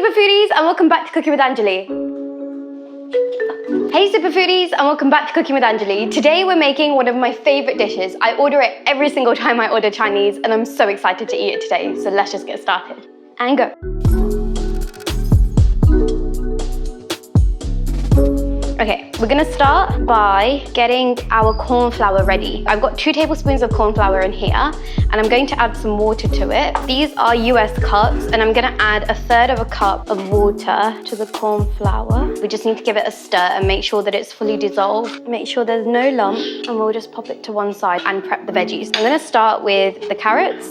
super foodies and welcome back to Cooking with Angeli. Hey super foodies and welcome back to Cooking with Angeli. Today we're making one of my favorite dishes. I order it every single time I order Chinese and I'm so excited to eat it today. So let's just get started and go. Okay, we're gonna start by getting our corn flour ready. I've got 2 tablespoons of corn flour in here and I'm going to add some water to it. These are US cups and I'm gonna add 1/3 of a cup of water to the corn flour. We just need to give it a stir and make sure that it's fully dissolved. Make sure there's no lump and we'll just pop it to one side and prep the veggies. I'm gonna start with the carrots.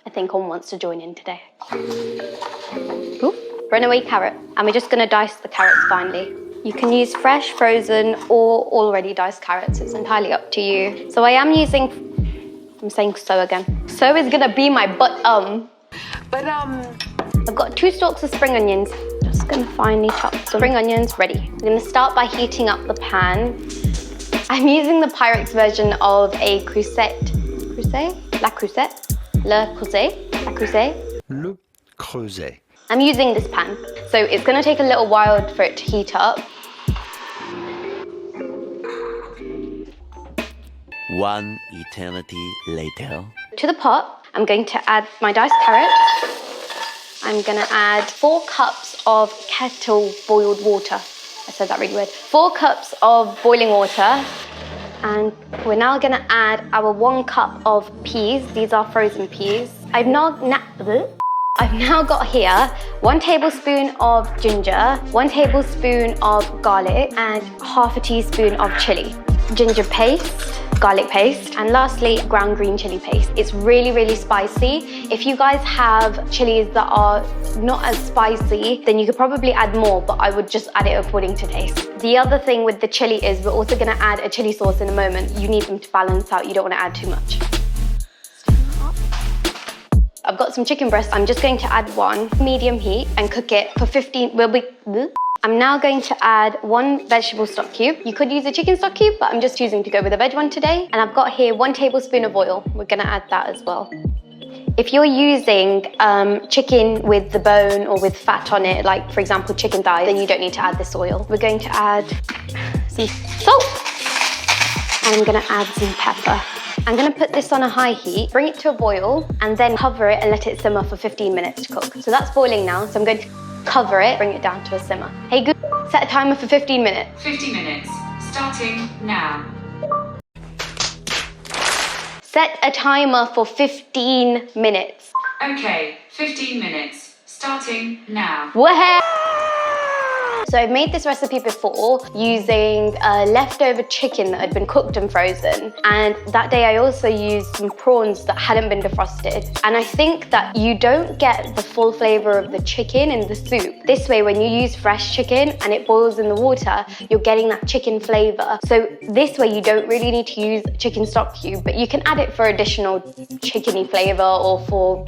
I think Corn wants to join in today. Ooh. Runaway carrot, and we're just going to dice the carrots finely. You can use fresh, frozen, or already diced carrots. It's entirely up to you. So I am using, I'm saying so again. So is going to be my I've got 2 stalks of spring onions. Just going to finely chop the spring onions ready. I'm going to start by heating up the pan. I'm using the Pyrex version of a La Creuset. I'm using this pan, so it's going to take a little while for it to heat up. 1 eternity later. To the pot, I'm going to add my diced carrots. I'm going to add 4 cups of kettle boiled water. I said that really weird. 4 cups of boiling water. And we're now going to add our 1 cup of peas. These are frozen peas. I've now got here 1 tablespoon of ginger, 1 tablespoon of garlic, and 1/2 teaspoon of chilli. Ginger paste, garlic paste, and lastly, ground green chilli paste. It's really, really spicy. If you guys have chilies that are not as spicy, then you could probably add more, but I would just add it according to taste. The other thing with the chilli is we're also gonna add a chilli sauce in a moment. You need them to balance out. You don't wanna add too much. I've got some chicken breasts. I'm just going to add 1 medium heat and cook it for 15. I'm now going to add 1 vegetable stock cube. You could use a chicken stock cube, but I'm just choosing to go with a veg one today. And I've got here 1 tablespoon of oil. We're gonna add that as well. If you're using chicken with the bone or with fat on it, like for example chicken thighs, then you don't need to add this oil. We're going to add some salt and I'm gonna add some pepper. I'm gonna put this on a high heat, bring it to a boil, and then cover it and let it simmer for 15 minutes to cook. So that's boiling now, so I'm going to cover it, bring it down to a simmer. Hey Google, set a timer for 15 minutes. 50 minutes, starting now. Set a timer for 15 minutes. Okay, 15 minutes, starting now. Woohoo! So I've made this recipe before using leftover chicken that had been cooked and frozen. And that day I also used some prawns that hadn't been defrosted. And I think that you don't get the full flavor of the chicken in the soup. This way, when you use fresh chicken and it boils in the water, you're getting that chicken flavor. So this way you don't really need to use chicken stock cube, but you can add it for additional chickeny flavor or for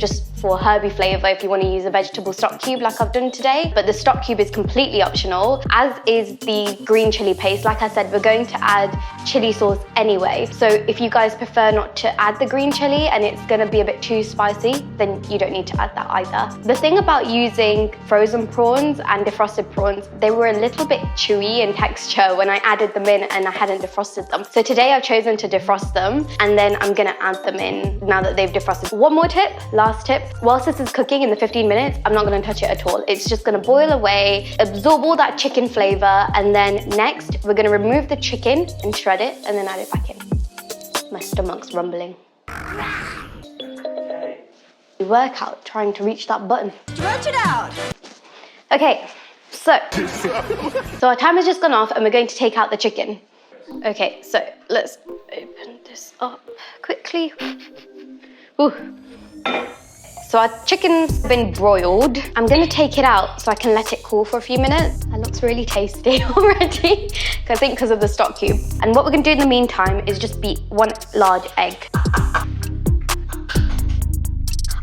herby flavor if you want to use a vegetable stock cube like I've done today. But the stock cube is completely optional, as is the green chili paste. Like I said, we're going to add chili sauce anyway. So if you guys prefer not to add the green chili and it's going to be a bit too spicy, then you don't need to add that either. The thing about using frozen prawns and defrosted prawns, they were a little bit chewy in texture when I added them in and I hadn't defrosted them. So today I've chosen to defrost them and then I'm going to add them in now that they've defrosted. One more tip, last tip. Whilst this is cooking in the 15 minutes, I'm not going to touch it at all. It's just going to boil away, absorb all that chicken flavor, and then next we're going to remove the chicken and shred it and then add it back in. My stomach's rumbling. Workout trying to reach that button. Stretch it out. Okay, so our timer's just gone off and we're going to take out the chicken. Okay, so let's open this up quickly. Ooh. So our chicken's been broiled. I'm gonna take it out so I can let it cool for a few minutes. That looks really tasty already, I think because of the stock cube. And what we're gonna do in the meantime is just beat 1 large egg.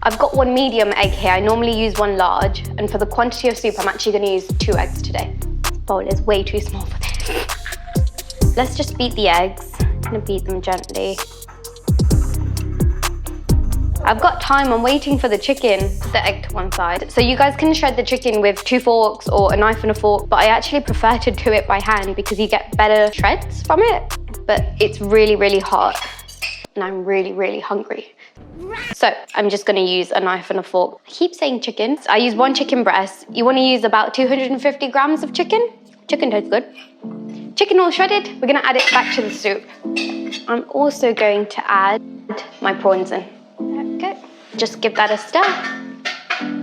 I've got 1 medium egg here. I normally use 1 large, and for the quantity of soup, I'm actually gonna use 2 eggs today. This bowl is way too small for this. Let's just beat the eggs. I'm gonna beat them gently. I've got time, I'm waiting for the chicken, the egg to one side. So you guys can shred the chicken with 2 forks or a knife and a fork, but I actually prefer to do it by hand because you get better shreds from it. But it's really, really hot and I'm really, really hungry. So I'm just gonna use a knife and a fork. I keep saying chicken. I use 1 chicken breast. You wanna use about 250 grams of chicken. Chicken tastes good. Chicken all shredded, we're gonna add it back to the soup. I'm also going to add my prawns in. Okay, just give that a stir.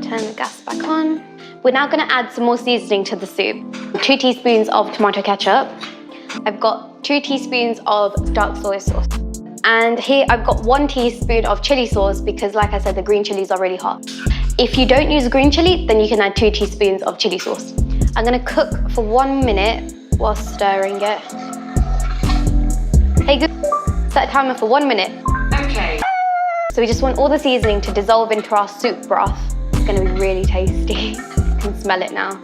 Turn the gas back on. We're now gonna add some more seasoning to the soup. 2 teaspoons of tomato ketchup. I've got 2 teaspoons of dark soy sauce. And here I've got 1 teaspoon of chili sauce because like I said, the green chilies are really hot. If you don't use green chili, then you can add 2 teaspoons of chili sauce. I'm gonna cook for 1 minute while stirring it. Hey Google, set a timer for 1 minute. Okay. So we just want all the seasoning to dissolve into our soup broth. It's gonna be really tasty. You can smell it now.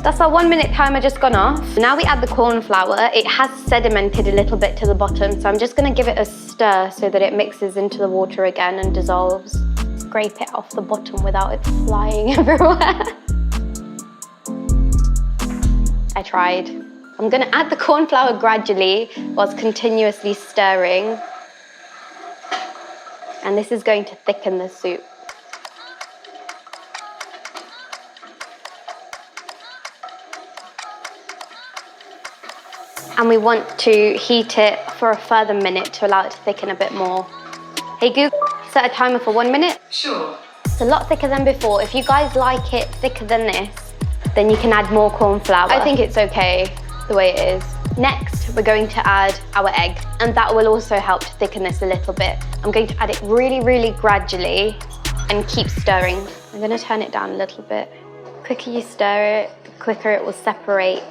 That's our 1 minute timer just gone off. Now we add the cornflour. It has sedimented a little bit to the bottom, so I'm just gonna give it a stir so that it mixes into the water again and dissolves. Scrape it off the bottom without it flying everywhere. I tried. I'm gonna add the cornflour gradually whilst continuously stirring. And this is going to thicken the soup. And we want to heat it for a further minute to allow it to thicken a bit more. Hey Google, set a timer for 1 minute. Sure. It's a lot thicker than before. If you guys like it thicker than this, then you can add more corn flour. I think it's okay the way it is. Next, we're going to add our egg, and that will also help to thicken this a little bit. I'm going to add it really, really gradually and keep stirring. I'm gonna turn it down a little bit. The quicker you stir it, the quicker it will separate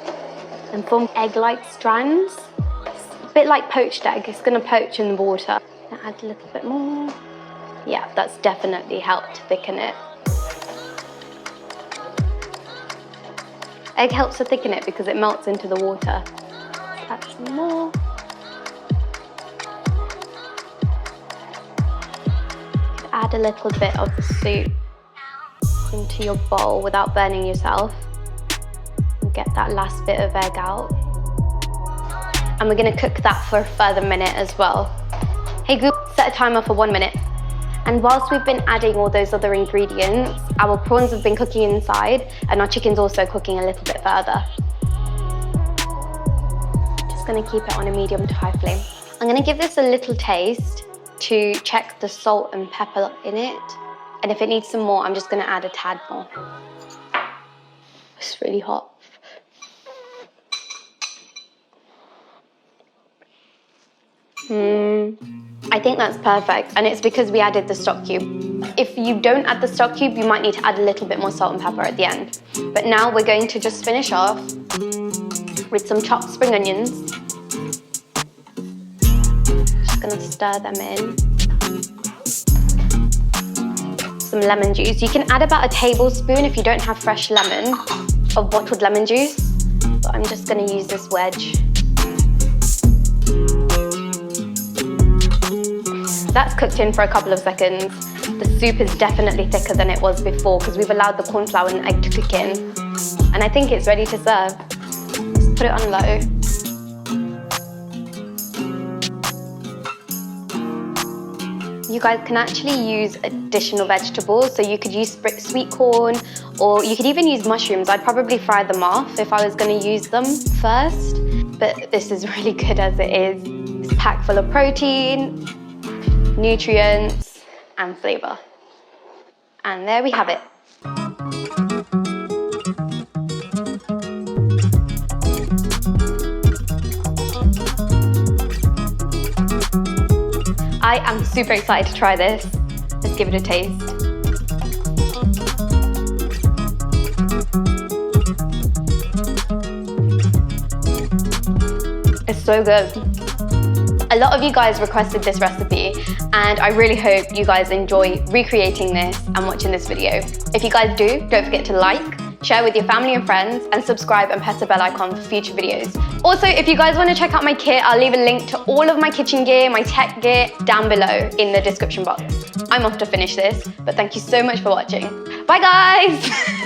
and form egg-like strands. It's a bit like poached egg. It's gonna poach in the water. I'll add a little bit more. Yeah, that's definitely helped thicken it. Egg helps to thicken it because it melts into the water. Add some more. Add a little bit of the soup into your bowl without burning yourself. And get that last bit of egg out. And we're gonna cook that for a further minute as well. Hey Google, set a timer for 1 minute. And whilst we've been adding all those other ingredients, our prawns have been cooking inside and our chicken's also cooking a little bit further. Just gonna keep it on a medium to high flame. I'm gonna give this a little taste to check the salt and pepper in it. And if it needs some more, I'm just gonna add a tad more. It's really hot. I think that's perfect, and it's because we added the stock cube. If you don't add the stock cube, you might need to add a little bit more salt and pepper at the end. But now we're going to just finish off with some chopped spring onions. Just gonna stir them in. Some lemon juice. You can add about a tablespoon if you don't have fresh lemon of bottled lemon juice, but I'm just gonna use this wedge. That's cooked in for a couple of seconds. The soup is definitely thicker than it was before because we've allowed the corn flour and egg to cook in. And I think it's ready to serve. Just put it on low. You guys can actually use additional vegetables. So you could use sweet corn, or you could even use mushrooms. I'd probably fry them off if I was gonna use them first. But this is really good as it is. It's packed full of protein, nutrients and flavour. And there we have it. I am super excited to try this. Let's give it a taste. It's so good. A lot of you guys requested this recipe, and I really hope you guys enjoy recreating this and watching this video. If you guys do, don't forget to like, share with your family and friends, and subscribe and press the bell icon for future videos. Also, if you guys want to check out my kit, I'll leave a link to all of my kitchen gear, my tech gear down below in the description box. I'm off to finish this, but thank you so much for watching. Bye guys!